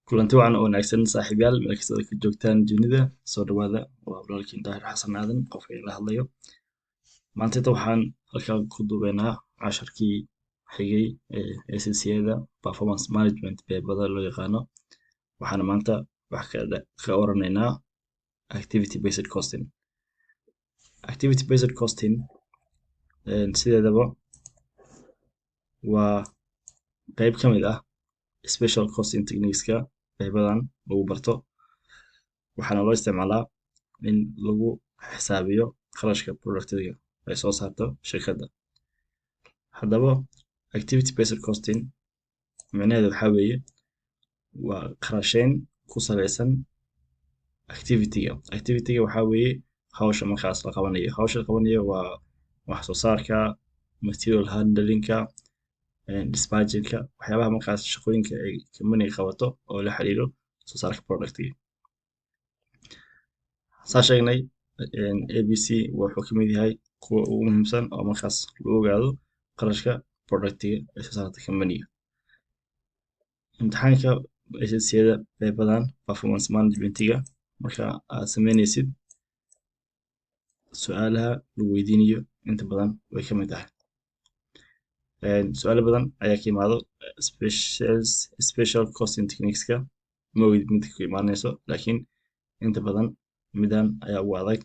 kulanti wacan oo wanaagsan saaxiibayaal meel kasta ka joogtaan dunida soo dhawaada waa walaalkiin daahir xasan aadan qofka ila hadlayo maanta waxaan halkaa ku duubeynaa casharkii xigay ee SCCA-da performance management beebada loo yaqaano waxaana maanta wax ka oranaynaa activity based costing sideedaba waa qayb ka mid ah special costing techniques-ka qaybadan lagu barto waxaana loo isticmaalaa in lagu xisaabiyo kharashka productiga ay soo saarto shirkadda haddaba activity based costing micnaheedu waxaa weeye waa kharasheyn ku salaysan activity-ga waxaa weeye hawsha markaas la qabanayo waa wax soo saarka material handling-ka dispatching-ka waxyaabaha markaas shaqooyinka ay company qabato oo la xiriiro soo saarka productiga saa sheegnay ABC wuxuu ka mid yahay kuwa ugu muhiimsan oo markaas lagu ogaado qarashka productiga ee soo saarta company-ga imtixaanka SCCA-da beebadan performance management-ga marka aad sameynaysid su'aalaha lagu weydiinayo inta badan way ka mid tahay su'aalo badan ayaa ka yimaado special costing techniques-ka ma ogid mid ku imaanayso laakiin inta badan midan ayaa ugu adag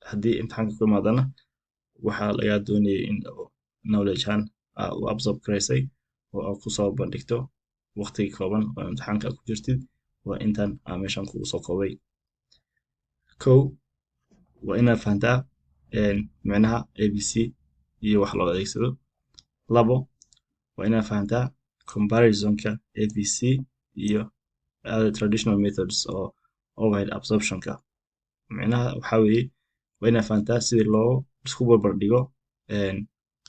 haddii imtixaanka ku imaadana waxaa lagaa doonayay in knowledge ahaan u absorb garaysay oo aad kusoo bandhigto waqtiga kooban oo imtixaanka ku jirtid waa intan aan meeshan kugu soo koobay kow waa inaad fahantaa micnaha ABC iyo wax loo adeegsado labo waa inaad fahantaa comparison-ka ABC iyo other traditional methods oo overhead absorption-ka micnaha waxaa weeye waa inaad fahantaa sidii loo isku barbar dhigo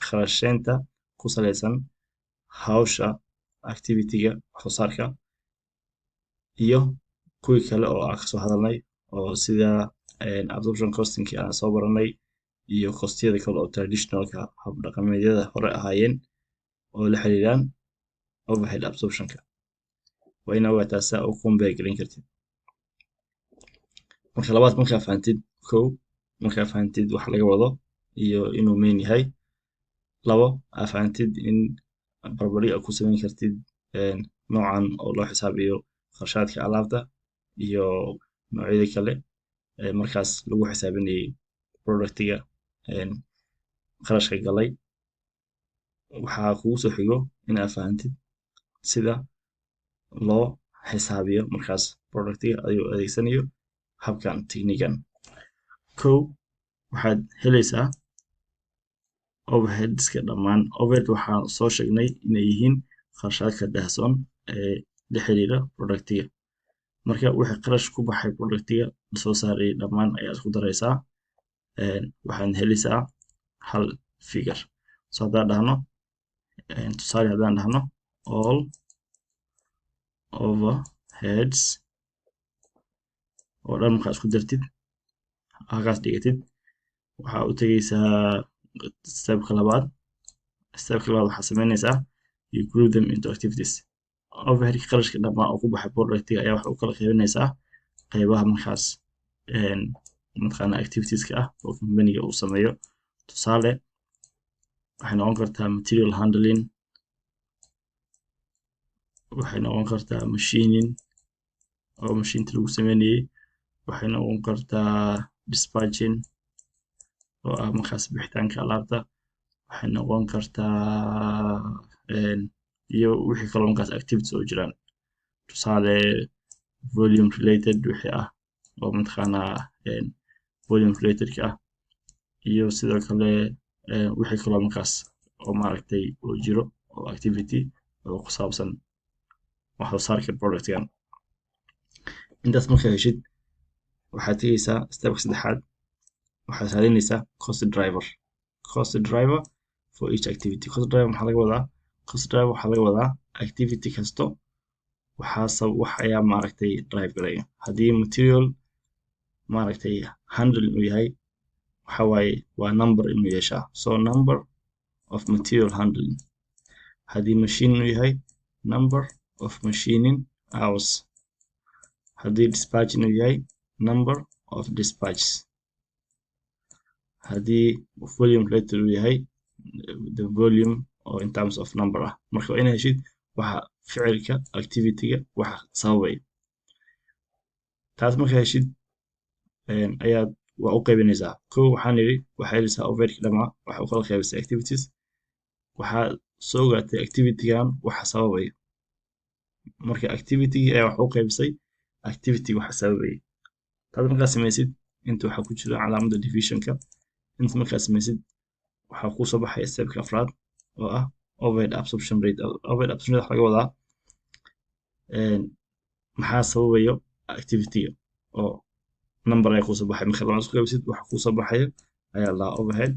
kharasheynta ku salaysan hawsha activity-ga wax soo saarka iyo kuwii kale oo aan kasoo hadalnay oo sida absorption costing-kii aan soo baranay iyo costiyada kale oo traditionalka hab dhaqameedyada hore ahaayeen oo la xiriiraan overhead absorption-ka waa inaad ogaataa saa u compare garan kartid marka labaad markaa fahantid wax laga wado iyo inuu main yahay labo aad fahantid in barbardhig aad ku samayn kartid noocan oo loo xisaabiyo kharashaadka alaabta iyo noocyada kale markaas lagu xisaabinayay productiga kharashka galay waxaa kugu soo xigo in aad fahantid sida loo xisaabiyo markaas productiga ayuu adeegsanayo habkan technique-gan kow waxaad helaysaa overheadska dhammaan overhead waxaa soo sheegnay inay yihiin kharashaadka daahsoon ee la xiriira productiga marka wixii qarash ku baxay productiga lasoo saaray dhammaan ayaad isku daraysaa waxaad helaysaa hal figure so haddaan dhahno tusaale haddaan dhahno all overheads oo dhan markaa isku dartid halkaas dhigatid waxaa u tegaysaa stepka labaad waxaa sameynaysaa you group them into activities overheadka qarashka dhammaan oo ku baxay productiga ayaa waxa u kala qaybinaysaa qaybaha markaas mataqaana activitieska ah oo company-ga uu sameeyo tusaale waxay noqon kartaa material handling waxay noqon kartaa machining oo mashiinta lagu sameynayay waxay noqon kartaa dispatching oo ah markaas bixitaanka alaabta waxay noqon kartaa iyo wixii kaloo markaas activities oo jiraan tusaale volume related wixii ah oo mataqaanaa volume related-ka ah iyo sidoo kale wixii kaloo markaas oo maaragtay oo jiro oo activity oo ku saabsan wax soo saarka productigan intaas markaa heshid waxaad tegaysaa stepka saddexaad waxaad raadinaysaa cost driver for each activity cost driver waxaa laga wadaa activity kasto wax ayaa maaragtay drive garaya haddii material maaragtay handle inuu yahay waxa waaye waa number inuu yeeshaa so number of material handling haddii machine inuu yahay number of machining hours haddii dispatch inuu yahay number of dispatches haddii volume related uu yahay the volume or in terms of number ah marka waa inaa heshid waxa ficilka activity-ga waxa sababay taas markaa heshid ayaad waa u qaybinaysaa kow waxaan nidhi waxaa helaysaa overheadka dhamaa waxa u kala qaybisay activities waxaa soo ogaatay activity-gan waxa sababaya marka activity-gi ayaa wax u qaybisay activity waxa sababaya taas markaa samaysid inta waxaa ku jira calaamadda divisionka inta markaa samaysid waxaa kuu soo baxaya stepka afraad oo ah overhead absorption rate overhead absorption rate waxa laga wadaa maxaa sababayo activity-ga oo number ayaa kuu soo baxay marka labaad isku qaybisid waxa kuu soo baxaya ayaa la overhead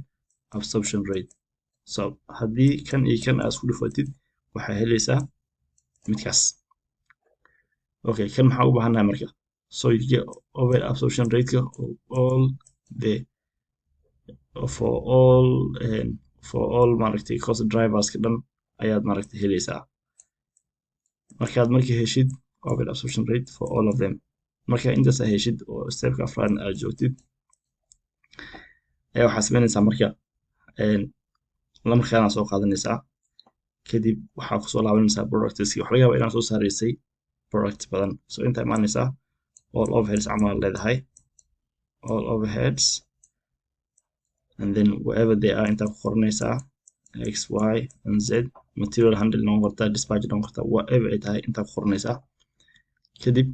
absorption rate so haddii kan iyo kan aad isku dhufatid waxaa helaysaa midkaas okay kan maxaa u baahanahay marka so you get overhead absorption rate-ka all the for all maaragtay cost drivers ka dhan ayaad maaragtay helaysaa markaad markii heshid overhead absorption rate for all of them marka intaas aad heshid oo stepka afraadna aad joogtid ayaa waxaa samaynaysaa marka lamarkaana soo qaadanaysaa kadib waxaa kusoo laabanaysaa productski waxa laga yaabaa inaad soo saaraysay product badan so intaa imaanaysaa all overheads camal leedahay all overheads and then wherever they are intaa ku qoranaysaa x y and z material handle noqon kartaa dispatch noqon kartaa whatever ay tahay intaa ku qoranaysaa kadib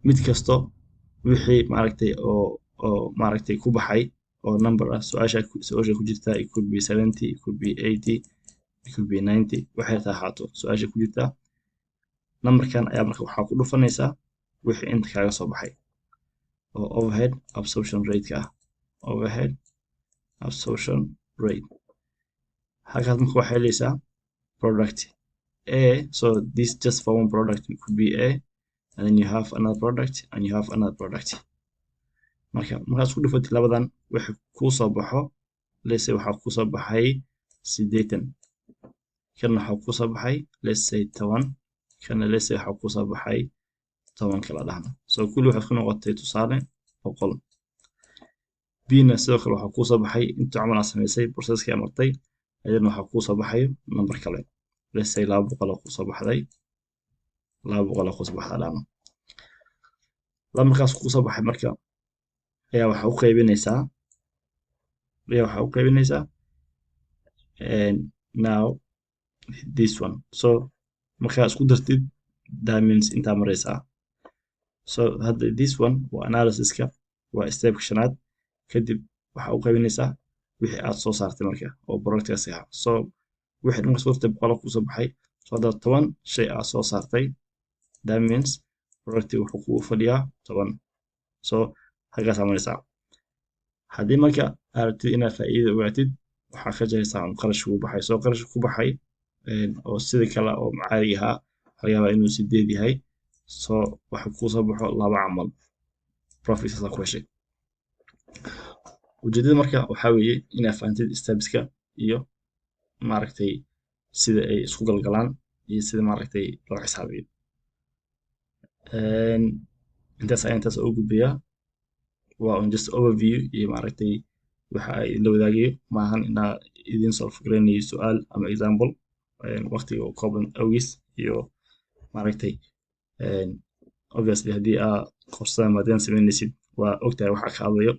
mid kasto wixii maaragtay oo maaragtay ku baxay oo number ah su-aasha ku jirta it could be 70 it could be 80 it could be 90 waxay taa ahaato su-aasha ku jirta numberkan ayaa marka waxaa ku dhufanaysaa wixii inta kaaga soo baxay oo overhead absorption rate ka ah overhead absorption rate halkaas marka waxaa helaysaa product A so this just for one product it could be A and then you have another product and you have another product markaad isku dhufatid labadan wixii kuu soo baxo let's say waxaa kuu soo baxay 80 kana waxaa kuu soo baxay let's say 10 kana let's say waxaa kuu soo baxay 10 kala dhahna so kulli waxaad ku noqotay tusaale 100 bina sidoo kale waxaa kuu soo baxay inta camal aad samaysay processkii amartay ayadana waxaa kuu soo baxayo number kale let's say 200 oo kuu soo baxday 200 oo kuu soo baxday dhahna markaas kuu soo baxay marka ayaa waxaa u qaybinaysaa now this one so markaa isku dartid that means intaa maraysaa so hadda this one waa analysiska waa stepka shanaad kadib waxaa u qaybinaysaa wixii aad soo saartay marka oo productkaasi ahaa so wixii dhan kasoo hortay 100 kuu soo baxay so hadda 10 shay aad soo saartay that means productiga wuxuu kugu fadhiyaa 10 so halkaas amaraysaa haddii marka aragtid inaad faa'iido ogaatid waxaa ka jaraysaa qarash kugu baxay soo qarash ku baxay oo sida kale oo caadi ahaa laga yaabaa inuu 8 yahay so waxa kuu soo baxo 2 camal profit sa ku heshay ujeedada marka waxaa weeye inaad fahantid stepska iyo maaragtay sida ay isku galgalaan iyo sida maaragtay loo xisaabiyo intaas ugu gudbiyaa waa on just overview iyo maaragtay waxa ay la wadaagayo maahan inaa idin solve gareynayo su'aal ama example waqtiga oo kooban awgiis iyo maaragtay obviously haddii aa korsada maadaama samaynaysid waa ogtahay waxa ka hadlayo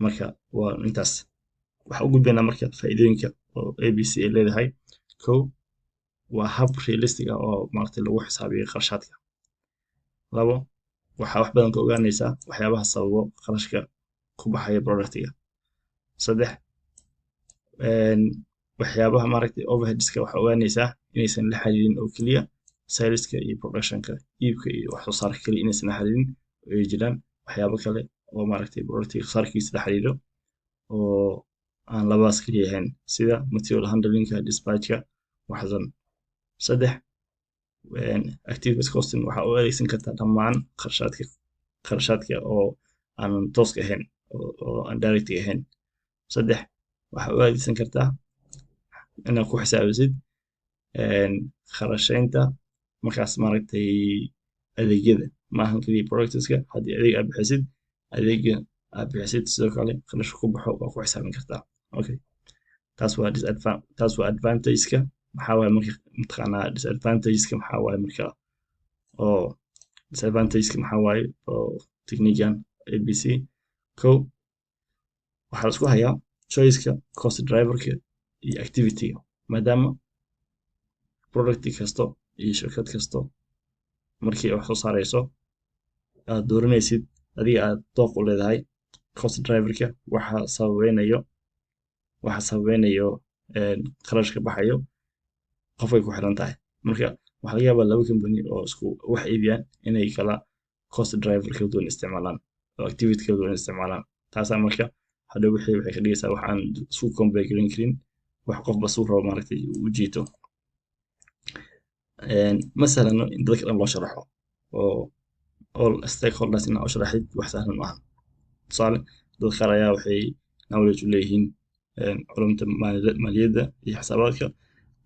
marka waa intaas waxa u gudbaynaa marka faa'iidooyinka oo ABC ay leedahay kow waa hab realistic ah oo maaragtay lagu xisaabiyo kharashaadka labo waxaa wax badan ka ogaanaysaa waxyaabaha sababo kharashka ku baxaya productiga saddex waxyaabaha maaragtay overheadska waxaa ogaanaysaa inaysan la xiriirin oo keliya saleska iyo productionka iibka iyo wax soo saarka kaliya inaysan la xiriirin oo ay jiraan waxyaabo kale oo maaragtay productiga khasaarkiisa la xiriiro oo aan labadaas kaliya ahayn sida material handlingka dispatchka waxdan saddex activity costing waxaa u adeegsan kartaa dhammaan kharashaadka oo aan tooska ahayn oo aan direct ahayn saddex waxaa u adeegsan kartaa inaad ku xisaabisid kharashaynta markaas maaragtay adeegyada maahan keliya productska haddii adeeg aad bixisid adeega aad bixisid sidoo kale kharash ku baxo waa ku xisaabin kartaa okay taas waa advantageska maxaa waaye marka mataqaanaa disadvantageska maxaa waaye marka oo disadvantageska maxaa waaye oo techniquean abc kow waxaa la isku hayaa choiceka cost driverka iyo activityga maadaama product kasto iyo shirkad kasto markii wax soo saarayso aad dooranaysid adiga aad dooq u leedahay cost driverka waxa sababeynayo kharashka baxayo qofay ku xiran tahay marka waxaa laga yaabaa laba company oo isku wax iibiyaan inay kala cost driver kala duwan isticmaalaan oo activity kala duwan isticmaalaan taasaa marka hadhow waxay ka dhigaysaa wax aan isku compare garan karin wax qofba suu rabo maaragtay u jiito ma sahlano in dadka dhan loo sharaxo oo all stakeholders inaa u sharaxid wax sahlan maaha tusaale dad qaar ayaa waxay knowledge u leeyihiin culumta maaliyadda iyo xisaabaadka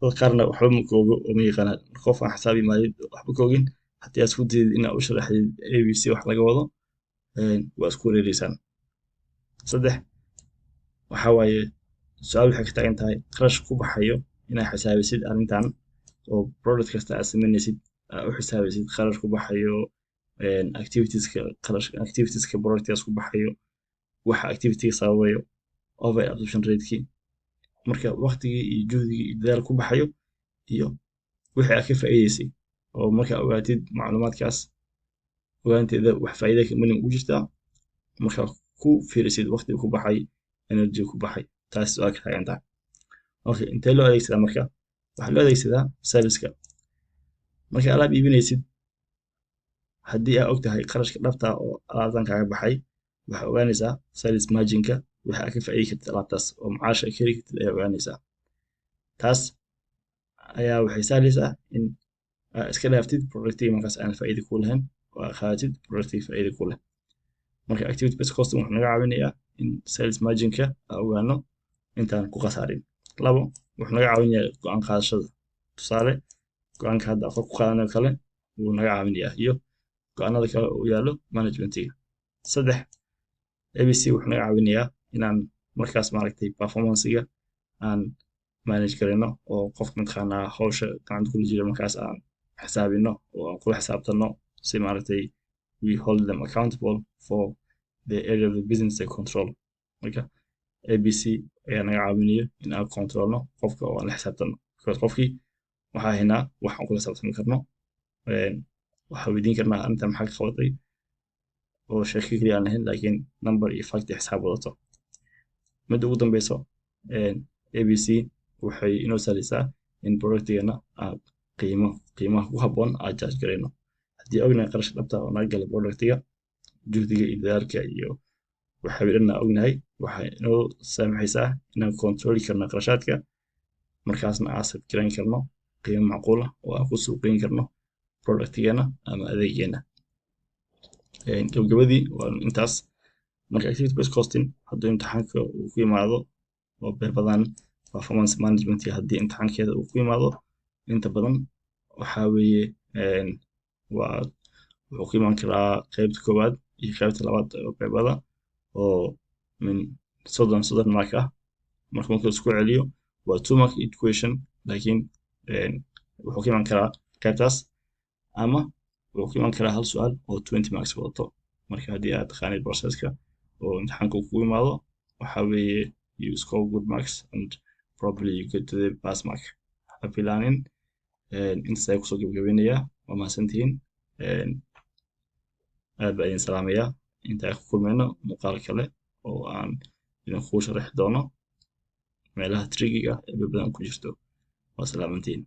dad qaarna waxba ma koogo oo ma yaqaanaan qof aan xisaab iyo maaliyad waxba koogin haddii aad isku dayid inaa u sharaxid abc wax laga wado waa isku wareereysaan saddex waxaa waaye su-aal waxay ka taagan tahay kharash ku baxayo inaa xisaabisid arrintan oo product kasta aad samaynaysid u xisaabisid kharash ku baxayo activitieska productkaas ku baxayo waxa activityga sababayo over absorption rateki marka waqtigii iyo juhdigii iyo dadaal ku baxayo iyo wixii aad ka faa'iidaysay oo markaa ogaatid macluumaadkaas ogaanteeda wax faa'iida kamani u jirtaa markaa ku fiirisid waqtiga ku baxay energy ku baxay taas waa ka taagan tahay okay intee loo adeegsadaa marka waxaa loo adeegsadaa saleska marka alaab iibinaysid haddii aad ogtahay qarashka dhabta oo alaabtan kaaga baxay waxaa ogaanaysaa sales marginka waxa aad ka faa'iidi kartid alaabtaas oo macaasha ka heli kartid ayaa ogaanaysaa taas ayaa waxay sahlaysaa in aad iska dhaaftid productiga markaas aan faa'iida ku lahayn oo aad qaadatid productiga faa'iida ku leh marka activity based costing wuxuu naga caawinayaa in sales marginka aan ogaano intaan ku khasaarin labo wuxuu naga caawinayaa go'aan qaadashada tusaale go'aanka hadda qof ku qaadanayo kale wuu naga caawinayaa iyo go'aanada kale oo yaallo managementiga saddex abc wuxuu naga caawinayaa inaan markaas maaragtay performancega aan manage garayno oo qofka mataqaanaa hawsha gacanta kula jira markaas aan xisaabino oo aan kula xisaabtano si maaragtay we hold them accountable for the area of the business they control marka abc ayaa naga caawinayo in aan controlno qofka oo aan la xisaabtano because qofkii waxaa haynaa wax aan kula xisaabtami karno waxaa weydiin karnaa arrintan maxaa ka qabatay oo sheeko keliya aan lahayn laakiin number iyo fact iyo xisaab wadato midda ugu dambeyso abc waxay inoo sahlaysaa in productigeena aan qiimaha ku habboon aan charge garayno haddii ognahay qarashka dhabta oo naga galay productiga juhdiga iyo dadaalka iyo waxa dhanna ognahay waxay inoo saamaxaysaa inaan controli karno qarashaadka markaasna aan set garan karno qiimo macquul ah oo aan ku suuqgeyn karno productigeena ama adeegeena gabagabadii waa intaas marka activity based costing hadduu imtixaanka uu ku yimaado oo badan performance management haddii imtixaankeeda uu ku yimaado inta badan waxaa weeye wuxuu ku imaan karaa qaybta koowaad iyo qaybta labaad oo qaybada oo min soddon mark ah marka isku celiyo waa 2 mark equation laakiin wuxuu ku imaan karaa qaybtaas ama wuxuu ku imaan karaa hal su'aal oo 20 marks wadato marka haddii aad taqaanid processka oo imtixaanka uu kugu imaado waxaa weeye you score good marks and probably you get to the pass mark habilaanin intaas ayaa kusoo gabagabeynayaa waa mahadsantihiin aad baa idin salaamayaa inta ay ku kulmayno muuqaal kale oo aan idin kuu sharaxi doono meelaha trigiga ee badan ku jirto waa salaamantiin